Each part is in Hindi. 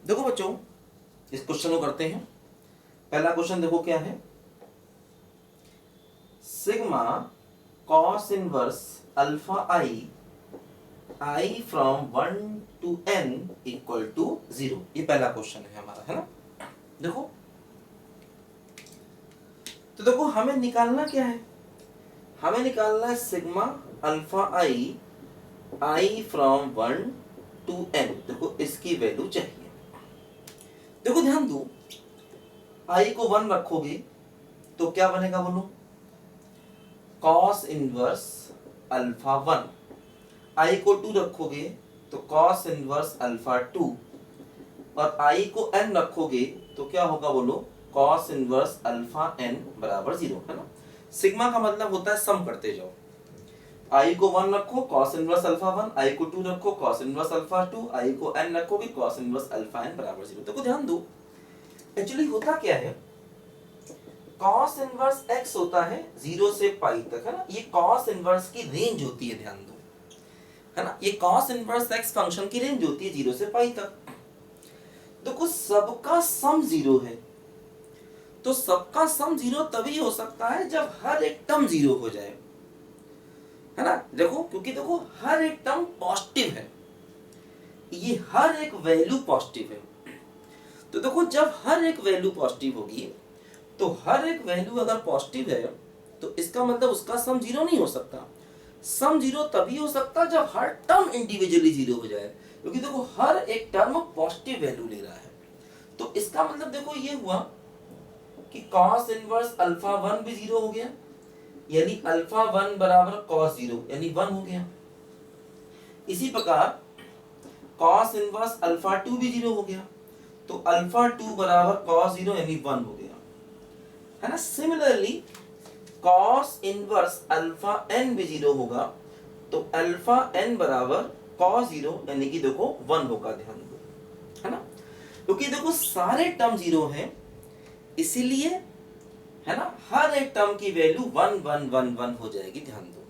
देखो बच्चों, इस क्वेश्चन को करते हैं। पहला क्वेश्चन देखो क्या है, sigma cos inverse alpha i from 1 to n equal to 0। ये पहला क्वेश्चन है हमारा, है ना। देखो तो देखो हमें निकालना क्या है, हमें निकालना है sigma alpha i from 1 to n। देखो इसकी वैल्यू चाहिए। देखो ध्यान दो, आई को 1 रखोगे तो क्या बनेगा बोलो, कॉस इनवर्स अल्फा 1। आई को 2 रखोगे तो कॉस इनवर्स अल्फा 2, और आई को n रखोगे तो क्या होगा बोलो, कॉस इनवर्स अल्फा n बराबर 0, है ना। सिग्मा का मतलब होता है सम करते जाओ। आई को 1 रखो कॉस इनवर्स अल्फा 1, आई को 2 रखो कॉस इनवर्स अल्फा 2, आई को n रखोगे कॉस इनवर्स अल्फा n बराबर 0। देखो ध्यान दो, एक्चुअली होता क्या है, कॉस इनवर्स x होता है 0 से पाई तक, है ना। ये कॉस इनवर्स की रेंज होती है, ध्यान दो, है ना। ये कॉस इनवर्स x फंक्शन की रेंज होती है 0 से पाई तक। देखो सबका सम 0 है, तो सबका सम 0 तभी हो सकता है जब हर एक टर्म 0 हो जाए, है ना। देखो क्योंकि देखो हर एक टर्म पॉजिटिव है, ये हर एक वैल्यू पॉजिटिव है। तो देखो जब हर एक वैल्यू पॉजिटिव होगी, तो हर एक वैल्यू अगर पॉजिटिव है तो इसका मतलब उसका सम 0 नहीं हो सकता। सम 0 तभी हो सकता जब हर टर्म इंडिविजुअली 0 हो जाए, क्योंकि देखो हर एक टर्म पॉजिटिव वैल्यू ले रहा है। तो इसका मतलब देखो ये हुआ कि cos इनवर्स अल्फा 1 भी 0 हो गया, यानी अल्फा 1 बराबर cos 0 यानी 1 हो गया। इसी प्रकार cos इनवर्स अल्फा 2 भी 0 हो गया, तो अल्फा 2 बराबर cos 0 यानी 1 हो गया, है ना। Similarly cos inverse alpha n भी 0 होगा, तो अल्फा n बराबर cos 0 यानी कि देखो 1 होगा, ध्यान दो, है ना। क्योंकि देखो सारे टर्म 0 हैं, इसीलिए, है ना, हर एक टर्म की वैल्यू 1 1 1 1 हो जाएगी, ध्यान दो।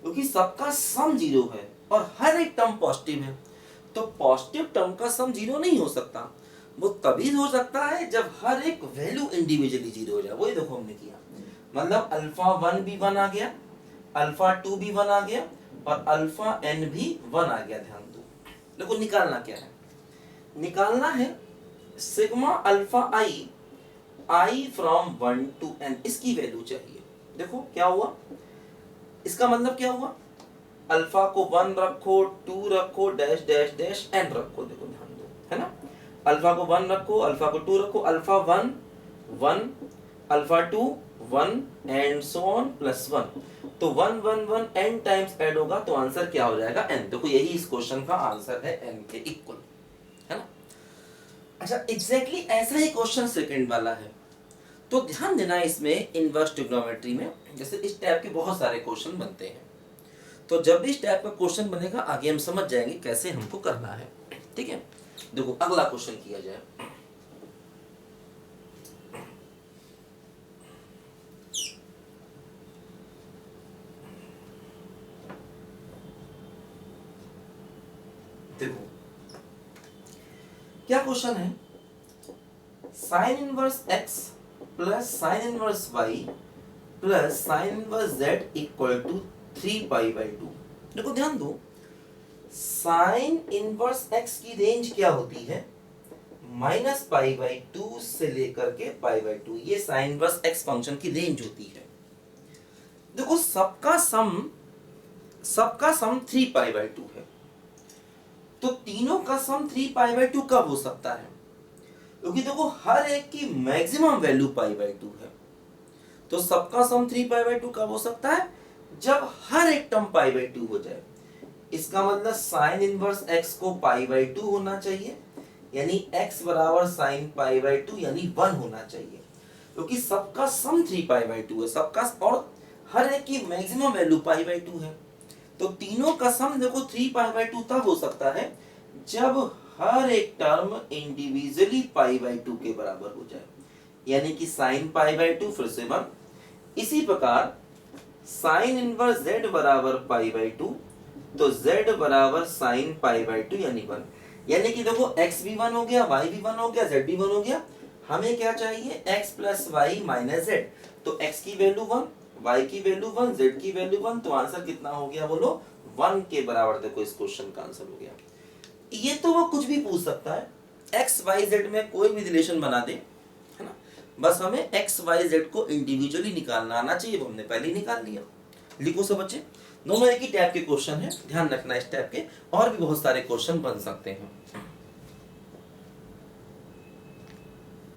क्योंकि सबका सम 0 है और हर एक टर्म पॉजिटिव है, तो पॉजिटिव टर्म का सम 0 नहीं हो सकता। वो तभी हो सकता है जब हर एक वैल्यू इंडिविजुअली 0 हो जाए। वही देखो हमने किया, मतलब अल्फा 1 भी 1 आ गया, अल्फा 2 भी 1 आ गया, और अल्फा n भी 1 आ गया, ध्यान दो। देखो निकालना क्या है, निकालना है sigma alpha i from 1 to n, इसकी वैल्यू चाहिए। देखो क्या हुआ, इसका मतलब क्या हुआ, अल्फा को 1 रखो, 2 रखो, डैश डैश डैश n रखो। देखो ध्यान दो, है ना, अल्फा को 1 रखो, अल्फा को 2 रखो, alpha 1 1, alpha 2 1 and so on plus 1। तो 1 1 1 n टाइम्स ऐड होगा, तो आंसर क्या हो जाएगा, n। देखो यही इस क्वेश्चन का आंसर है, n के इक्वल, है ना। अच्छा एग्जैक्टली ऐसा ही क्वेश्चन सेकंड वाला है, तो ध्यान देना इसमें इनवर्स ट्रिग्नोमेट्री में जैसे इस टाइप के बहुत सारे क्वेश्चन बनते हैं। तो जब भी इस टाइप का क्वेश्चन बनेगा आगे हम समझ जाएंगे कैसे हमको करना है, ठीक है। देखो अगला क्वेश्चन किया जाए। देखो क्या क्वेश्चन है, sine inverse x plus sine inverse y plus sine inverse z equal to 3π/2। देखो ध्यान दो, साइन इनवर्स x की रेंज क्या होती है, -π/2 से लेकर के π/2, ये साइन इनवर्स x फंक्शन की रेंज होती है। देखो सबका सम 3π/2 है, तो तीनों का सम 3π/2 कब हो सकता है, क्योंकि देखो हर एक की मैक्सिमम वैल्यू π/2 है। तो सबका सम 3π/2 कब हो सकता है, जब हर एक टर्म π/2 हो जाए। इसका मतलब साइन इनवर्स x को π/2 होना चाहिए, यानी x बराबर साइन π/2 यानी 1 होना चाहिए, क्योंकि सबका सम 3π/2 है, सबका और हर एक की मैक्सिमम वैल्यू π/2 है। तो तीनों का सम देखो 3π/2 तब हो सकता है जब हर एक टर्म इंडिविजुअली π/2 के बराबर हो जाए, यानी कि साइन π/2 फिर से 1। इसी प्रकार साइन इनवर्स z बराबर π/2, तो z बराबर साइन π/2 यानी 1। यानी कि देखो x भी 1 हो गया, y भी 1 हो गया, z भी 1 हो गया। हमें क्या चाहिए, x plus y minus z. तो x की वैल्यू 1, y की वैल्यू 1, z की वैल्यू 1, तो आंसर कितना हो गया बोलो, 1 के बराबर। देखो इस क्वेश्चन का आंसर हो गया। ये तो वो कुछ भी पूछ सकता है, x y z में कोई भी रिलेशन बना दे, है ना। बस हमें x y z को इंडिविजुअली निकालना आना चाहिए, वो हमने पहले ही निकाल लिया। लिखो सब बच्चे, दोनों एक ही टाइप के क्वेश्चन है, ध्यान रखना इस टाइप के और भी बहुत सारे क्वेश्चन बन सकते हैं।